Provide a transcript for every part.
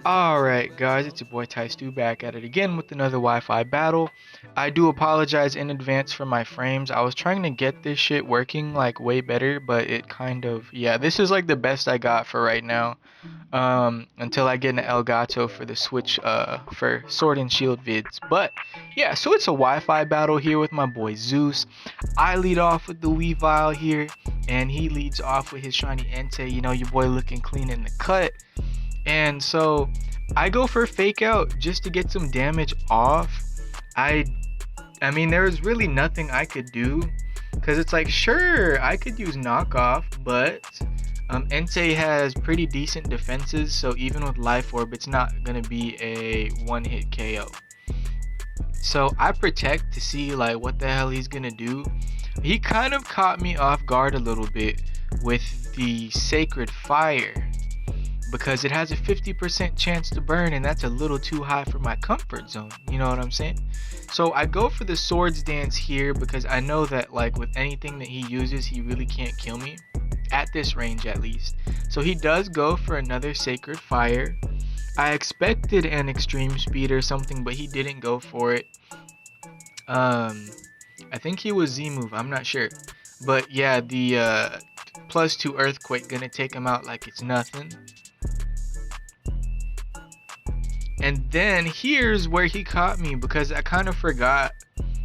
Alright guys, it's your boy Ty2 back at it again with another Wi-Fi battle. I do apologize in advance for my frames. I was trying to get this shit working like way better, but it kind of, yeah, this is like the best I got for right now. Until I get an Elgato for the Switch for Sword and Shield vids. But yeah, so it's a Wi-Fi battle here with my boy Zeus. I lead off with the Weavile here, and he leads off with his shiny Entei. You know, your boy looking clean in the cut. And so I go for fake out just to get some damage off. I I mean there was really nothing I could do, because it's like, sure, I could use knockoff, but Entei has pretty decent defenses, so even with Life Orb it's not gonna be a one-hit KO. So I protect to see like what the hell he's gonna do. He kind of caught me off guard a little bit with the Sacred Fire, because it has a 50% chance to burn, and that's a little too high for my comfort zone, you know what I'm saying? So I go for the Swords Dance here because I know that like with anything that he uses, he really can't kill me at this range at least. So he does go for another Sacred Fire. I expected an Extreme Speed or something, but he didn't go for it. I think he was Z move, I'm not sure, but yeah, the +2 Earthquake gonna take him out like it's nothing. And then here's where he caught me, because I kind of forgot,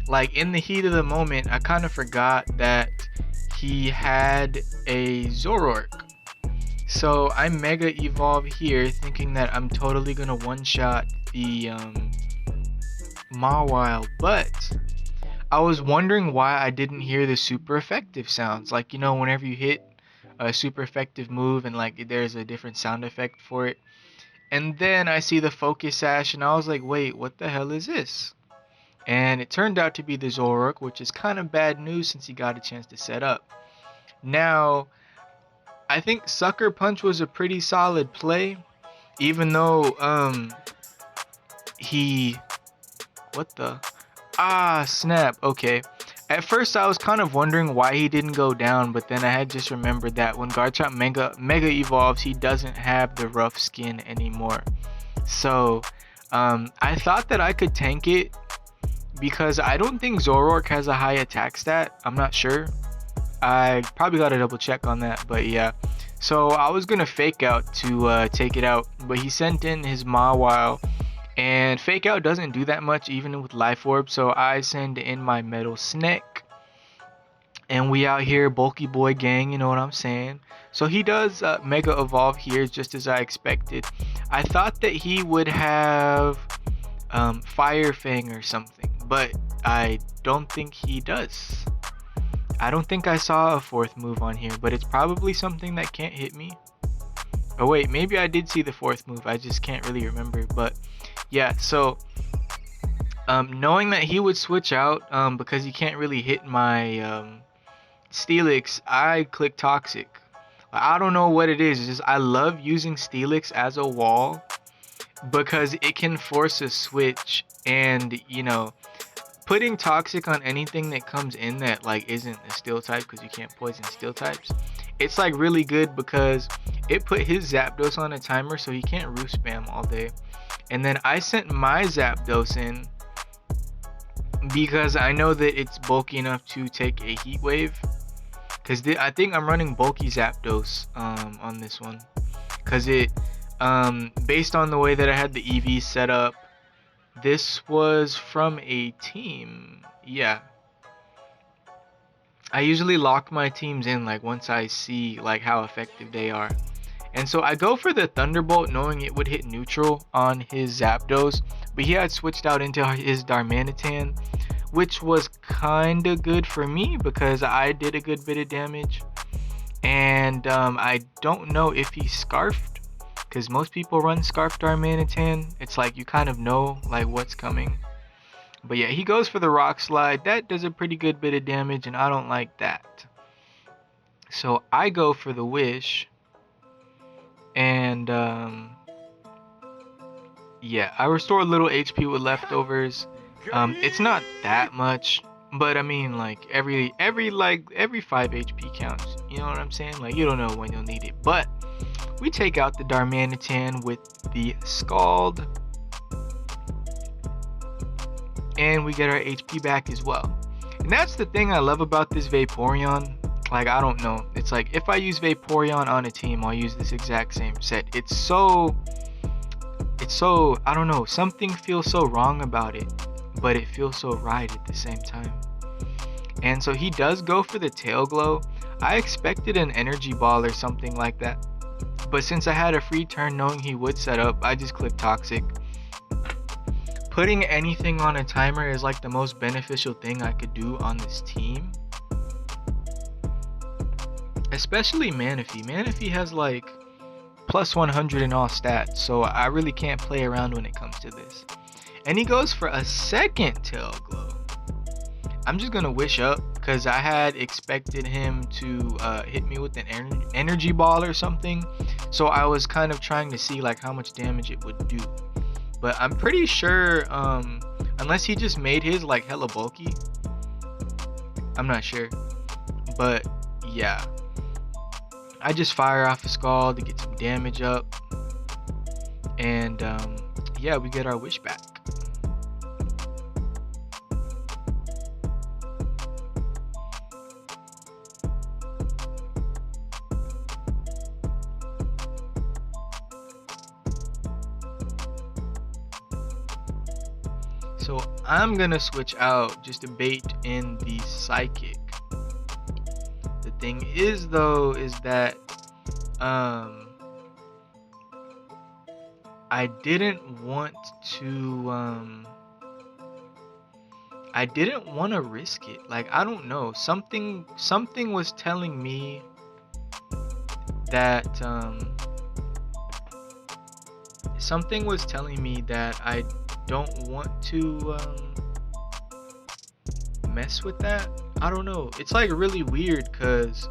like in the heat of the moment, I kind of forgot that he had a Zoroark. So I Mega Evolve here thinking that I'm totally gonna one-shot the Mawile, but I was wondering why I didn't hear the super effective sounds. Like, you know, whenever you hit a super effective move and like there's a different sound effect for it. And then I see the Focus Sash and I was like, wait, what the hell is this? And it turned out to be the Zoroark, which is kind of bad news since he got a chance to set up. Now, I think Sucker Punch was a pretty solid play, even though he, what the, snap, okay. At first I was kind of wondering why he didn't go down, but then I had just remembered that when Garchomp Mega Evolves, he doesn't have the rough skin anymore. So I thought that I could tank it, because I don't think Zoroark has a high attack stat. I'm not sure. I probably got to double check on that, but yeah. So I was going to fake out to take it out, but he sent in his Mawile. And fake out doesn't do that much even with Life Orb, so I send in my Metal Snake. And we out here, bulky boy gang, you know what I'm saying? So he does Mega Evolve here, just as I expected. I thought that he would have Fire Fang or something, but I don't think he does. I don't think I saw a fourth move on here, but it's probably something that can't hit me. Oh wait, maybe I did see the fourth move, I just can't really remember. But yeah, so knowing that he would switch out because he can't really hit my Steelix, I click Toxic. I don't know what it is, it's just I love using Steelix as a wall because it can force a switch, and you know, putting Toxic on anything that comes in that like isn't a Steel type, because you can't poison Steel types, it's like really good because it put his Zapdos on a timer so he can't roof spam all day. And then I sent my Zapdos in because I know that it's bulky enough to take a Heat Wave, because I think I'm running bulky Zapdos on this one, because it based on the way that I had the EV set up, this was from a team. Yeah, I usually lock my teams in like once I see like how effective they are. And so I go for the Thunderbolt knowing it would hit neutral on his Zapdos, but he had switched out into his Darmanitan, which was kinda good for me because I did a good bit of damage. And I don't know if he Scarfed, because most people run Scarf Darmanitan. It's like you kind of know like what's coming. But yeah, he goes for the Rock Slide. That does a pretty good bit of damage, and I don't like that. So I go for the Wish. And yeah, I restore a little HP with leftovers. It's not that much, but I mean like every 5 HP counts, you know what I'm saying? Like you don't know when you'll need it. But We take out the Darmanitan with the Scald, and we get our HP back as well. And that's the thing I love about this Vaporeon. Like, I don't know, it's like if I use Vaporeon on a team, I'll use this exact same set. It's so, I don't know, something feels so wrong about it, but it feels so right at the same time. And so he does go for the Tail Glow. I expected an Energy Ball or something like that, but since I had a free turn knowing he would set up, I just clicked Toxic. Putting anything on a timer is like the most beneficial thing I could do on this team. Especially Manaphy. Manaphy has like plus 100 in all stats, so I really can't play around when it comes to this. And he goes for a second Tail Glow. I'm just gonna wish up because I had expected him to hit me with an energy ball or something, so I was kind of trying to see like how much damage it would do. But I'm pretty sure unless he just made his like hella bulky, I'm not sure. But yeah, I just fire off a Scald to get some damage up, and yeah, we get our wish back. So I'm gonna switch out just to bait in the Psychic. The thing is though, is that I didn't want to risk it. Like, I don't know, something was telling me that I don't want to mess with that. I don't know, it's like really weird because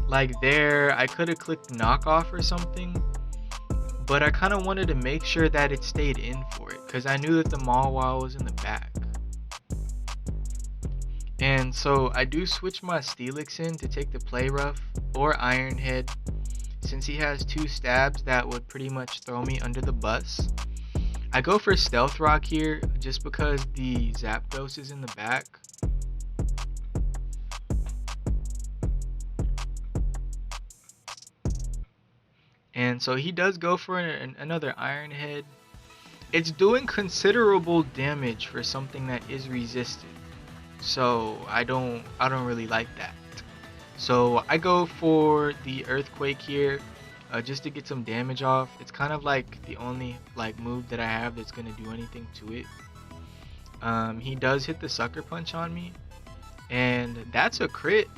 like there I could have clicked knockoff or something, but I kind of wanted to make sure that it stayed in for it because I knew that the Mawile was in the back. And so I do switch my Steelix in to take the Play Rough or Iron Head, since he has 2 stabs that would pretty much throw me under the bus. I go for Stealth Rock here just because the Zapdos is in the back. And so he does go for another Iron Head. It's doing considerable damage for something that is resisted, so I don't really like that. So I go for the Earthquake here, just to get some damage off. It's kind of like the only like move that I have that's gonna do anything to it. He does hit the Sucker Punch on me, and that's a crit.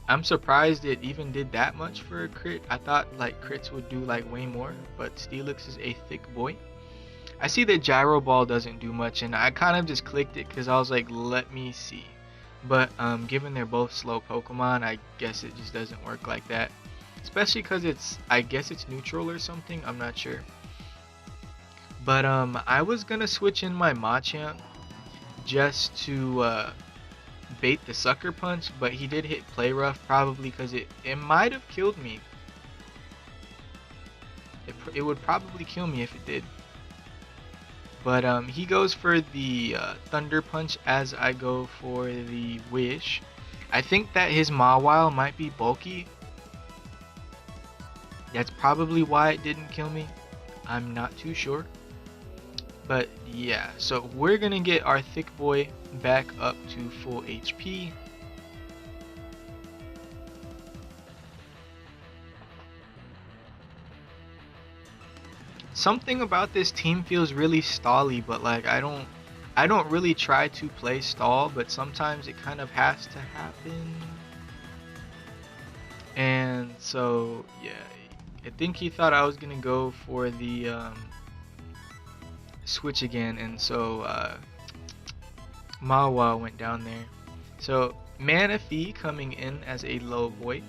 I'm surprised it even did that much for a crit. I thought like crits would do like way more, but Steelix is a thick boy. I see that Gyro Ball doesn't do much, and I kind of just clicked it because I was like, let me see. But given they're both slow Pokemon, I guess it just doesn't work like that. Especially because I guess it's neutral or something, I'm not sure. But I was gonna switch in my Machamp just to bait the Sucker Punch, but he did hit Play Rough, probably because it might have killed me. It would probably kill me if it did. But he goes for the Thunder Punch as I go for the Wish. I think that his Mawile might be bulky. That's probably why it didn't kill me. I'm not too sure. But yeah, so we're gonna get our thick boy back up to full HP. Something about this team feels really stally, but like I don't really try to play stall, but sometimes it kind of has to happen. And so yeah, I think he thought I was gonna go for the switch again, and so Mawile went down there. So Manaphy coming in as a low boy.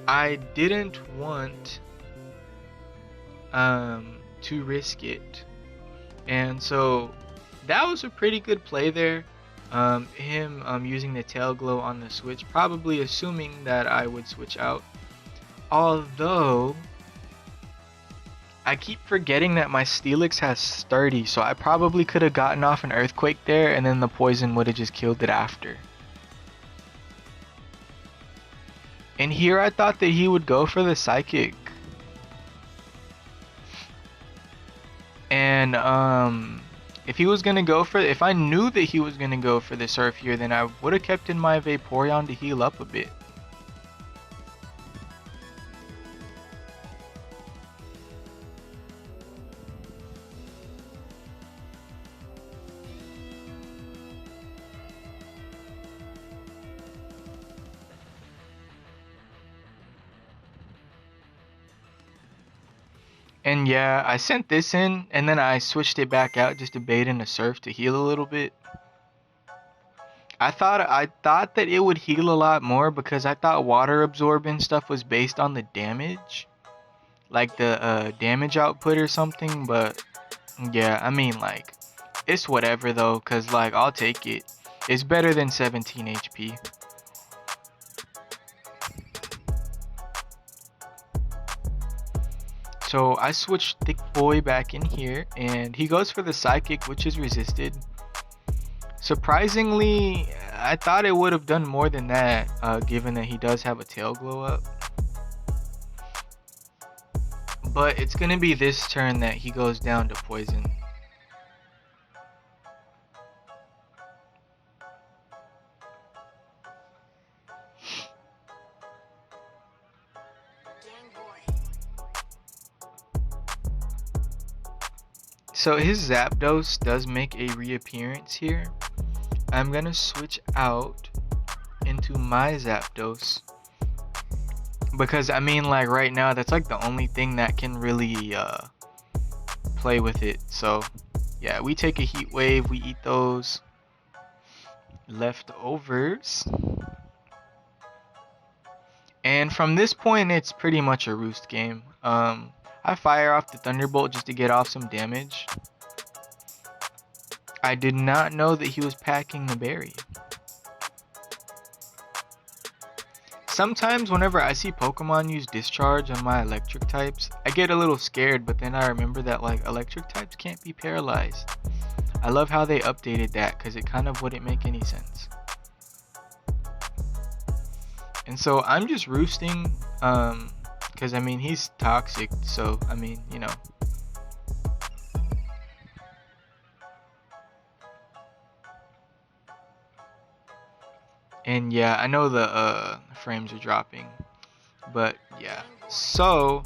I didn't want to risk it, and so that was a pretty good play there. Him using the Tail Glow on the switch, probably assuming that I would switch out. Although I keep forgetting that my Steelix has sturdy, so I probably could have gotten off an earthquake there and then the poison would have just killed it after. And here I thought that he would go for the psychic. And if I knew that he was gonna go for the surf here, then I would have kept in my Vaporeon to heal up a bit. And yeah, I sent this in and then I switched it back out just to bait in a surf to heal a little bit. I thought that it would heal a lot more because I thought water absorbing stuff was based on the damage, like the damage output or something. But yeah, I mean, like, it's whatever though, cause like I'll take it. It's better than 17 HP. So I switched Thick Boy back in here, and he goes for the Psychic, which is resisted. Surprisingly, I thought it would have done more than that, given that he does have a tail glow up. But it's gonna be this turn that he goes down to poison. So his Zapdos does make a reappearance here. I'm gonna switch out into my Zapdos. Because I mean, like, right now that's like the only thing that can really play with it. So yeah, we take a heat wave, we eat those leftovers, and from this point it's pretty much a roost game. I fire off the Thunderbolt just to get off some damage. I did not know that he was packing the berry. Sometimes whenever I see Pokemon use Discharge on my electric types, I get a little scared, but then I remember that like electric types can't be paralyzed. I love how they updated that because it kind of wouldn't make any sense. And so I'm just roosting, because I mean he's toxic, so I mean, you know. And yeah, I know the frames are dropping, but yeah. So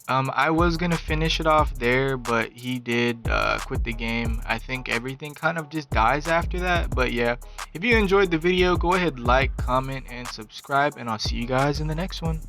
I was gonna finish it off there, but he did quit the game. I think everything kind of just dies after that. But yeah, if you enjoyed the video, go ahead, like, comment, and subscribe, and I'll see you guys in the next one.